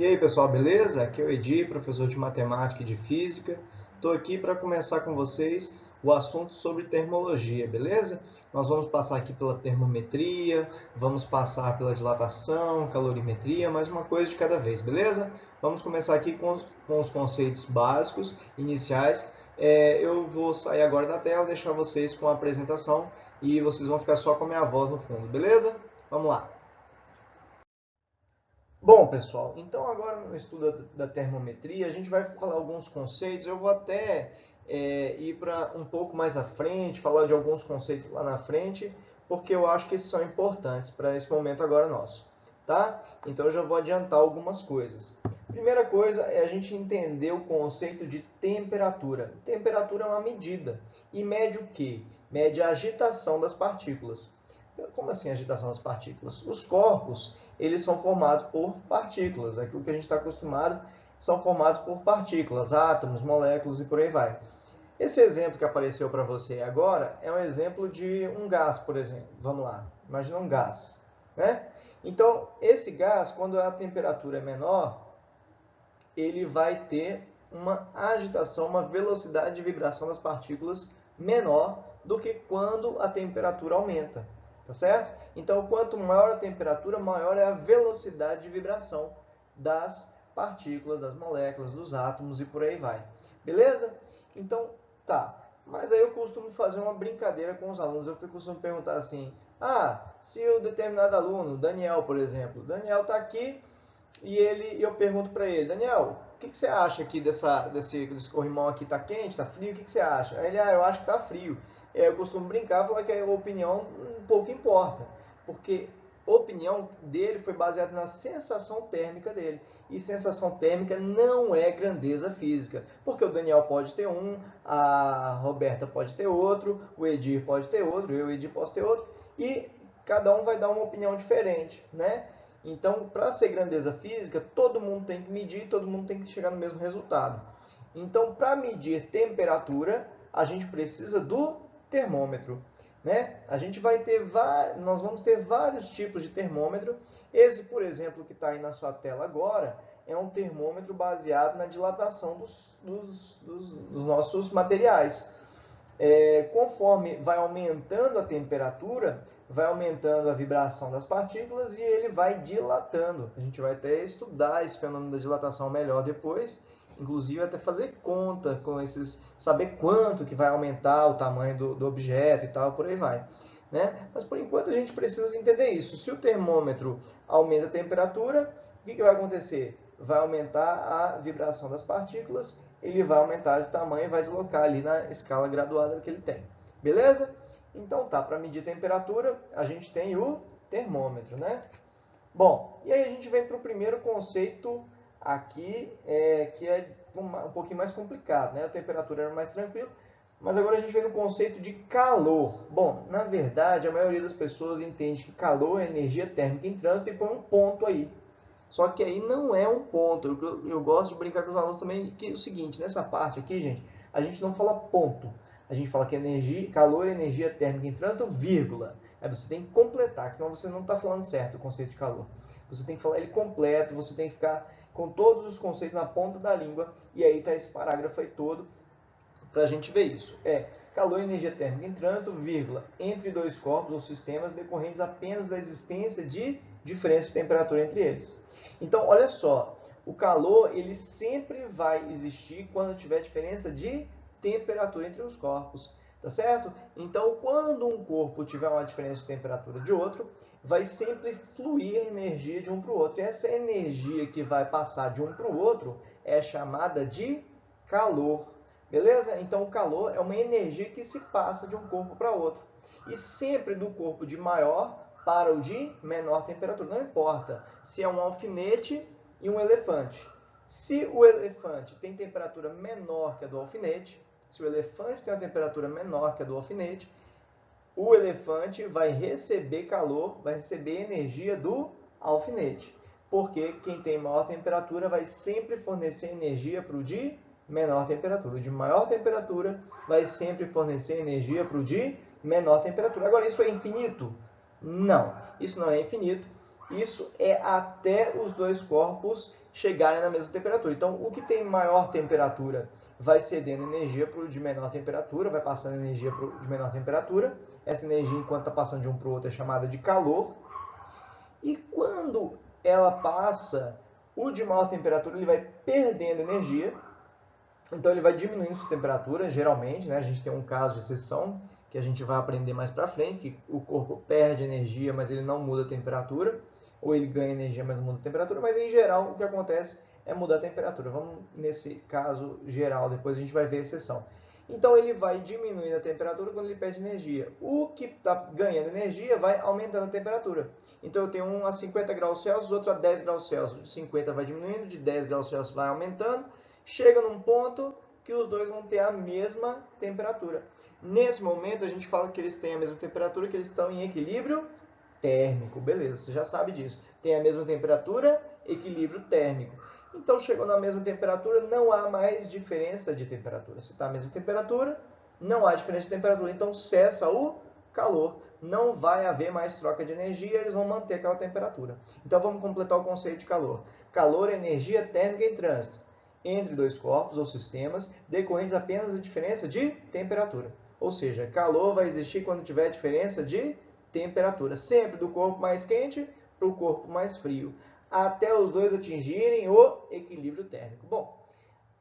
E aí, pessoal, beleza? Aqui é o Edi, professor de matemática e de física. Estou aqui para começar com vocês o assunto sobre termologia, beleza? Nós vamos passar aqui pela termometria, vamos passar pela dilatação, calorimetria, mais uma coisa de cada vez, beleza? Vamos começar aqui com os conceitos básicos, iniciais. Eu vou sair agora da tela, deixar vocês com a apresentação e vocês vão ficar só com a minha voz no fundo, beleza? Vamos lá. Bom, pessoal, então agora no estudo da termometria, a gente vai falar alguns conceitos. Eu vou até ir para um pouco mais à frente, falar de alguns conceitos lá na frente, porque eu acho que esses são importantes para esse momento agora nosso, tá? Então eu já vou adiantar algumas coisas. Primeira coisa é a gente entender o conceito de temperatura. Temperatura é uma medida. E mede o quê? Mede a agitação das partículas. Como assim agitação das partículas? Os corpos, eles são formados por partículas. Aquilo que a gente está acostumado são formados por partículas, átomos, moléculas e por aí vai. Esse exemplo que apareceu para você agora é um exemplo de um gás, por exemplo. Vamos lá, imagina um gás, né? Então, esse gás, quando a temperatura é menor, ele vai ter uma agitação, uma velocidade de vibração das partículas menor do que quando a temperatura aumenta, tá certo? Então, quanto maior a temperatura, maior é a velocidade de vibração das partículas, das moléculas, dos átomos e por aí vai. Beleza? Então, tá. Mas aí eu costumo fazer uma brincadeira com os alunos. Eu costumo perguntar assim: se o determinado aluno, Daniel, por exemplo, Daniel está aqui e eu pergunto para ele: Daniel, o que você acha aqui desse corrimão aqui? Tá quente, tá frio? O que você acha? Aí ele: eu acho que tá frio. Eu costumo brincar e falar que a opinião um pouco importa, porque a opinião dele foi baseada na sensação térmica dele. E sensação térmica não é grandeza física, porque o Daniel pode ter um, a Roberta pode ter outro, o Edir pode ter outro, eu e o Edir posso ter outro, e cada um vai dar uma opinião diferente, né? Então, para ser grandeza física, todo mundo tem que medir, todo mundo tem que chegar no mesmo resultado. Então, para medir temperatura, a gente precisa do termômetro, né? Nós vamos ter vários tipos de termômetro. Esse, por exemplo, que está aí na sua tela agora, é um termômetro baseado na dilatação dos nossos materiais. Conforme vai aumentando a temperatura, vai aumentando a vibração das partículas e ele vai dilatando. A gente vai até estudar esse fenômeno da dilatação melhor depois, inclusive até fazer conta com esses, saber quanto que vai aumentar o tamanho do objeto e tal, por aí vai. Né? Mas por enquanto a gente precisa entender isso. Se o termômetro aumenta a temperatura, o que vai acontecer? Vai aumentar a vibração das partículas, ele vai aumentar de tamanho e vai deslocar ali na escala graduada que ele tem. Beleza? Então tá, para medir temperatura, a gente tem o termômetro, né? Bom, e aí a gente vem para o primeiro conceito aqui, que é um pouquinho mais complicado, né? A temperatura era mais tranquila, mas agora a gente vem no conceito de calor. Bom, na verdade, a maioria das pessoas entende que calor é energia térmica em trânsito e põe um ponto aí. Só que aí não é um ponto. Eu gosto de brincar com os alunos também que é o seguinte, nessa parte aqui, gente, a gente não fala ponto. A gente fala que calor é energia térmica em trânsito, vírgula. Aí você tem que completar, senão você não está falando certo o conceito de calor. Você tem que falar ele completo, você tem que ficar com todos os conceitos na ponta da língua, e aí está esse parágrafo aí todo para a gente ver isso. Calor e energia térmica em trânsito, vírgula, entre dois corpos ou sistemas decorrentes apenas da existência de diferença de temperatura entre eles. Então, olha só, o calor ele sempre vai existir quando tiver diferença de temperatura entre os corpos, tá certo? Então, quando um corpo tiver uma diferença de temperatura de outro, vai sempre fluir energia de um para o outro. E essa energia que vai passar de um para o outro é chamada de calor. Beleza? Então, o calor é uma energia que se passa de um corpo para outro. E sempre do corpo de maior para o de menor temperatura. Não importa se é um alfinete e um elefante. Se o elefante tem temperatura menor que a do alfinete, se o elefante tem uma temperatura menor que a do alfinete, o elefante vai receber calor, vai receber energia do alfinete. Porque quem tem maior temperatura vai sempre fornecer energia para o de menor temperatura. O de maior temperatura vai sempre fornecer energia para o de menor temperatura. Agora, isso é infinito? Não, isso não é infinito, Isso é até os dois corpos chegarem na mesma temperatura. Então, o que tem maior temperatura vai cedendo energia para o de menor temperatura, vai passando energia para o de menor temperatura. Essa energia, enquanto está passando de um para o outro, é chamada de calor. E quando ela passa, o de maior temperatura ele vai perdendo energia, então ele vai diminuindo sua temperatura, geralmente, né? A gente tem um caso de exceção que a gente vai aprender mais para frente, que o corpo perde energia, mas ele não muda a temperatura, ou ele ganha energia, mas não muda a temperatura, mas em geral o que acontece é mudar a temperatura. Vamos nesse caso geral, depois a gente vai ver a exceção. Então ele vai diminuindo a temperatura quando ele perde energia. O que está ganhando energia vai aumentando a temperatura. Então eu tenho um a 50 graus Celsius, outro a 10 graus Celsius. De 50 vai diminuindo, de 10 graus Celsius vai aumentando. Chega num ponto que os dois vão ter a mesma temperatura. Nesse momento a gente fala que eles têm a mesma temperatura, que eles estão em equilíbrio térmico. Beleza, você já sabe disso. Tem a mesma temperatura, equilíbrio térmico. Então chegou na mesma temperatura, não há mais diferença de temperatura. Se está a mesma temperatura, não há diferença de temperatura. Então cessa o calor. Não vai haver mais troca de energia, eles vão manter aquela temperatura. Então vamos completar o conceito de calor. Calor é energia térmica em trânsito entre dois corpos ou sistemas, decorrentes apenas da diferença de temperatura. Ou seja, calor vai existir quando tiver diferença de temperatura, sempre do corpo mais quente para o corpo mais frio, até os dois atingirem o equilíbrio térmico. Bom,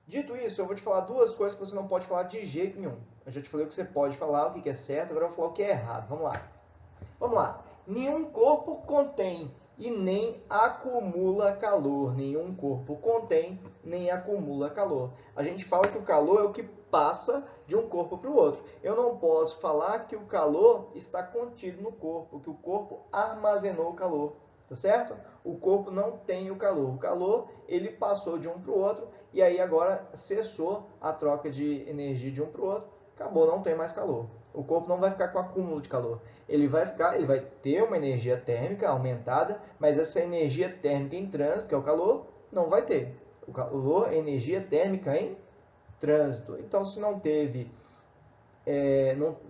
dito isso, eu vou te falar duas coisas que você não pode falar de jeito nenhum. Eu já te falei o que você pode falar, o que é certo, agora eu vou falar o que é errado. Vamos lá. Vamos lá. Nenhum corpo contém e nem acumula calor. Nenhum corpo contém nem acumula calor. A gente fala que o calor é o que passa de um corpo para o outro. Eu não posso falar que o calor está contido no corpo, que o corpo armazenou o calor, tá certo? O corpo não tem o calor. O calor, ele passou de um para o outro e aí agora cessou a troca de energia de um para o outro. Acabou, não tem mais calor. O corpo não vai ficar com acúmulo de calor. Ele vai ter uma energia térmica aumentada, mas essa energia térmica em trânsito, que é o calor, não vai ter. O calor é energia térmica em trânsito. Então, se não teve,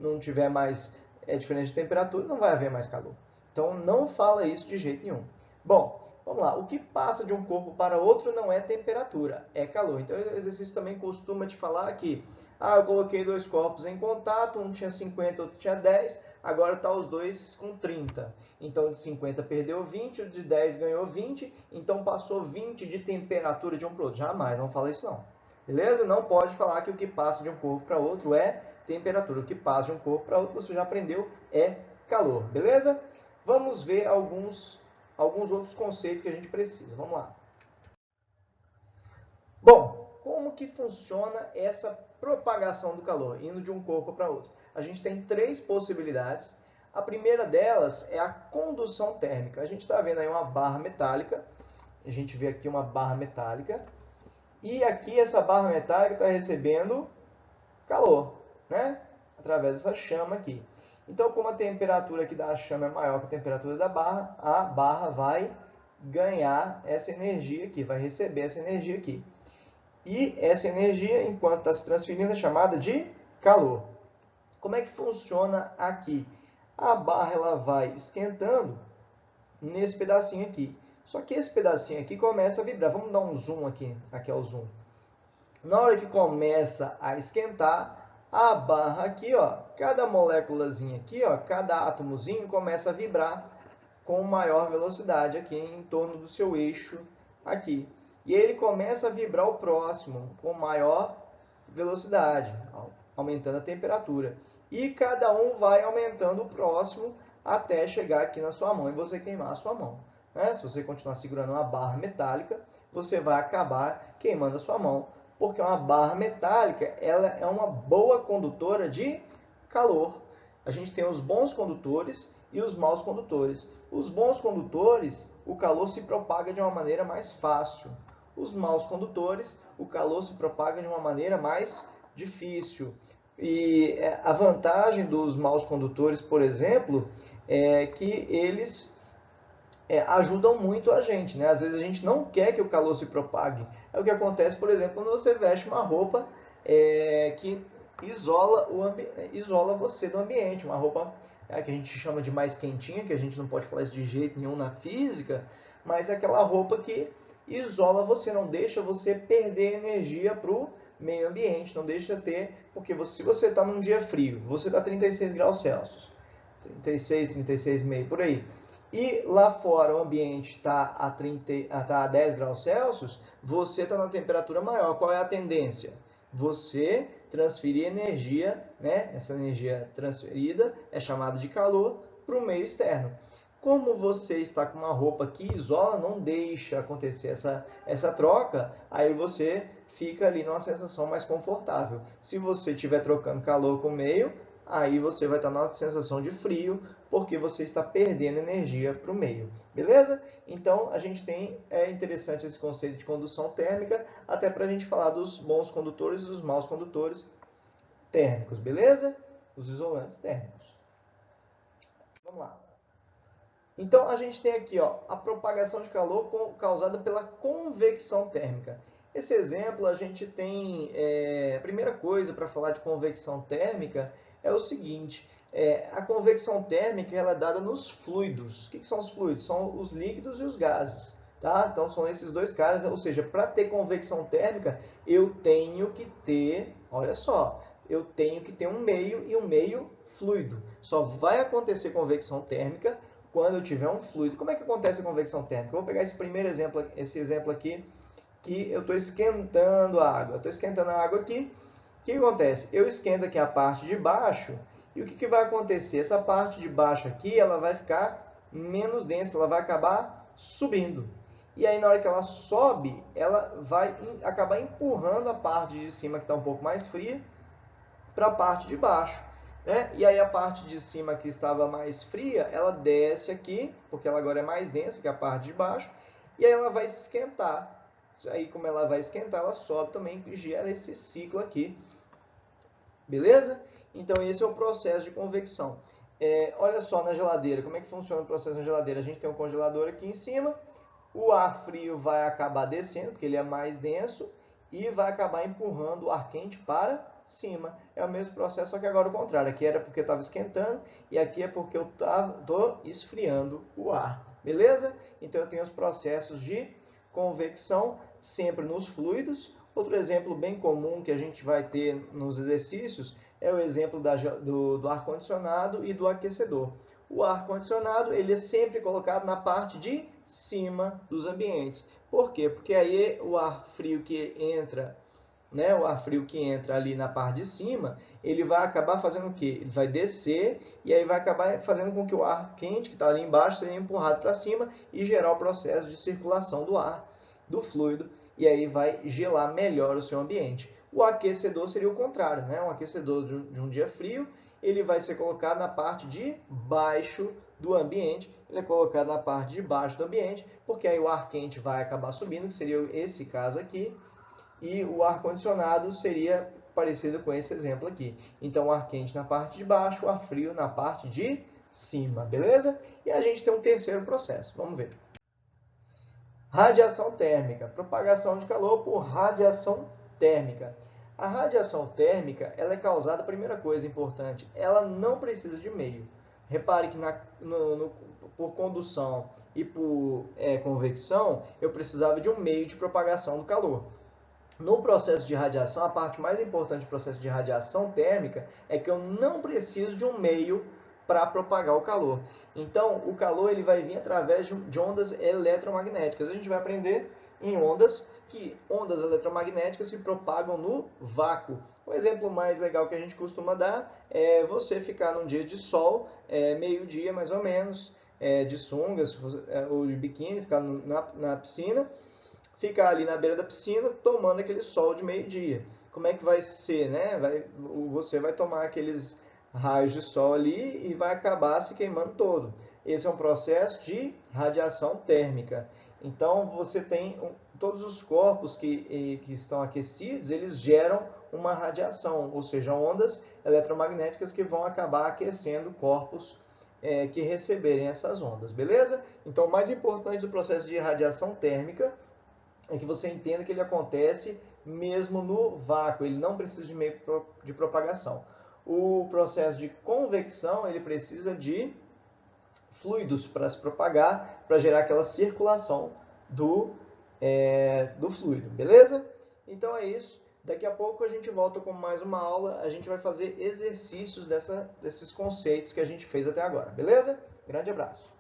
não tiver mais diferença de temperatura, não vai haver mais calor. Então, não fala isso de jeito nenhum. Bom, vamos lá. O que passa de um corpo para outro não é temperatura, é calor. Então, o exercício também costuma te falar que eu coloquei dois corpos em contato, um tinha 50, outro tinha 10, agora está os dois com 30. Então, o de 50 perdeu 20, o de 10 ganhou 20, então passou 20 de temperatura de um para o outro. Jamais, não fala isso não. Beleza? Não pode falar que o que passa de um corpo para outro é temperatura. O que passa de um corpo para outro, você já aprendeu, é calor. Beleza? Vamos ver alguns outros conceitos que a gente precisa. Vamos lá. Bom, como que funciona essa propagação do calor, indo de um corpo para outro? A gente tem três possibilidades. A primeira delas é a condução térmica. A gente está vendo aí uma barra metálica. A gente vê aqui uma barra metálica. E aqui essa barra metálica está recebendo calor, né? Através dessa chama aqui. Então, como a temperatura aqui da chama é maior que a temperatura da barra, a barra vai ganhar essa energia aqui, vai receber essa energia aqui. E essa energia, enquanto está se transferindo, é chamada de calor. Como é que funciona aqui? A barra ela vai esquentando nesse pedacinho aqui. Só que esse pedacinho aqui começa a vibrar. Vamos dar um zoom aqui. Aqui é o zoom. Na hora que começa a esquentar, a barra aqui, ó, cada moléculazinha aqui, ó, cada átomozinho começa a vibrar com maior velocidade aqui em torno do seu eixo aqui. E ele começa a vibrar o próximo com maior velocidade, aumentando a temperatura. E cada um vai aumentando o próximo até chegar aqui na sua mão e você queimar a sua mão. Né? Se você continuar segurando uma barra metálica, você vai acabar queimando a sua mão, porque uma barra metálica ela é uma boa condutora de calor. A gente tem os bons condutores e os maus condutores. Os bons condutores, o calor se propaga de uma maneira mais fácil. Os maus condutores, o calor se propaga de uma maneira mais difícil. E a vantagem dos maus condutores, por exemplo, é que eles ajudam muito a gente, né? Às vezes a gente não quer que o calor se propague. É o que acontece, por exemplo, quando você veste uma roupa que isola você do ambiente, uma roupa que a gente chama de mais quentinha, que a gente não pode falar isso de jeito nenhum na física, mas é aquela roupa que isola você, não deixa você perder energia para o meio ambiente, não deixa ter, porque se você está num dia frio, você está 36 graus Celsius, 36, 36,5 por aí, e lá fora o ambiente está a 10 graus Celsius, você está na temperatura maior. Qual é a tendência? Você transferir energia, né? Essa energia transferida é chamada de calor para o meio externo. Como você está com uma roupa que isola, não deixa acontecer essa troca, aí você fica ali numa sensação mais confortável. Se você estiver trocando calor com o meio, aí você vai estar numa sensação de frio, porque você está perdendo energia para o meio. Beleza? Então, a gente é interessante esse conceito de condução térmica, até para a gente falar dos bons condutores e dos maus condutores térmicos. Beleza? Os isolantes térmicos. Vamos lá. Então, a gente tem aqui a propagação de calor causada pela convecção térmica. Esse exemplo, a gente tem, a primeira coisa para falar de convecção térmica é o seguinte, a convecção térmica ela é dada nos fluidos. O que são os fluidos? São os líquidos e os gases. Tá? Então, são esses dois caras, ou seja, para ter convecção térmica, eu tenho que ter, olha só, eu tenho que ter um meio e um meio fluido. Só vai acontecer convecção térmica quando eu tiver um fluido. Como é que acontece a convecção térmica? Eu vou pegar esse exemplo aqui, que eu estou esquentando a água. Eu estou esquentando a água aqui. O que acontece? Eu esquento aqui a parte de baixo, e o que vai acontecer? Essa parte de baixo aqui, ela vai ficar menos densa, ela vai acabar subindo. E aí, na hora que ela sobe, ela vai acabar empurrando a parte de cima, que está um pouco mais fria, para a parte de baixo. Né? E aí a parte de cima que estava mais fria, ela desce aqui, porque ela agora é mais densa que a parte de baixo, e aí ela vai esquentar. Aí como ela vai esquentar, ela sobe também e gera esse ciclo aqui. Beleza? Então esse é o processo de convecção. Olha só na geladeira, como é que funciona o processo na geladeira? A gente tem um congelador aqui em cima, o ar frio vai acabar descendo, porque ele é mais denso, e vai acabar empurrando o ar quente para cima. É o mesmo processo, só que agora o contrário. Aqui era porque estava esquentando e aqui é porque eu estou esfriando o ar. Beleza? Então eu tenho os processos de convecção sempre nos fluidos. Outro exemplo bem comum que a gente vai ter nos exercícios é o exemplo do ar-condicionado e do aquecedor. O ar-condicionado ele é sempre colocado na parte de cima dos ambientes. Por quê? Porque aí o ar frio que entra, né, o ar frio que entra ali na parte de cima, ele vai acabar fazendo o quê? Ele vai descer e aí vai acabar fazendo com que o ar quente que está ali embaixo seja empurrado para cima e gerar o processo de circulação do ar, do fluido, e aí vai gelar melhor o seu ambiente. O aquecedor seria o contrário, né? Um aquecedor de um dia frio, ele vai ser colocado na parte de baixo do ambiente, ele é colocado na parte de baixo do ambiente, porque aí o ar quente vai acabar subindo, que seria esse caso aqui, e o ar-condicionado seria parecido com esse exemplo aqui. Então, o ar quente na parte de baixo, o ar frio na parte de cima, beleza? E a gente tem um terceiro processo, vamos ver. Radiação térmica, propagação de calor por radiação térmica. A radiação térmica, ela é causada, primeira coisa importante, ela não precisa de meio. Repare que por condução e por convecção, eu precisava de um meio de propagação do calor. No processo de radiação, a parte mais importante do processo de radiação térmica é que eu não preciso de um meio para propagar o calor. Então, o calor ele vai vir através de ondas eletromagnéticas. A gente vai aprender em ondas eletromagnéticas se propagam no vácuo. O exemplo mais legal que a gente costuma dar é você ficar num dia de sol, meio-dia mais ou menos, de sungas ou de biquíni, ficar na piscina, ficar ali na beira da piscina tomando aquele sol de meio-dia. Como é que vai ser, né? Você vai tomar aqueles raios de sol ali e vai acabar se queimando todo. Esse é um processo de radiação térmica. Então, você tem todos os corpos que estão aquecidos, eles geram uma radiação, ou seja, ondas eletromagnéticas que vão acabar aquecendo corpos que receberem essas ondas, beleza? Então, o mais importante do processo de radiação térmica é que você entenda que ele acontece mesmo no vácuo, ele não precisa de meio de propagação. O processo de convecção, ele precisa de fluidos para se propagar, para gerar aquela circulação do fluido, beleza? Então é isso. Daqui a pouco a gente volta com mais uma aula. A gente vai fazer exercícios desses conceitos que a gente fez até agora, beleza? Grande abraço!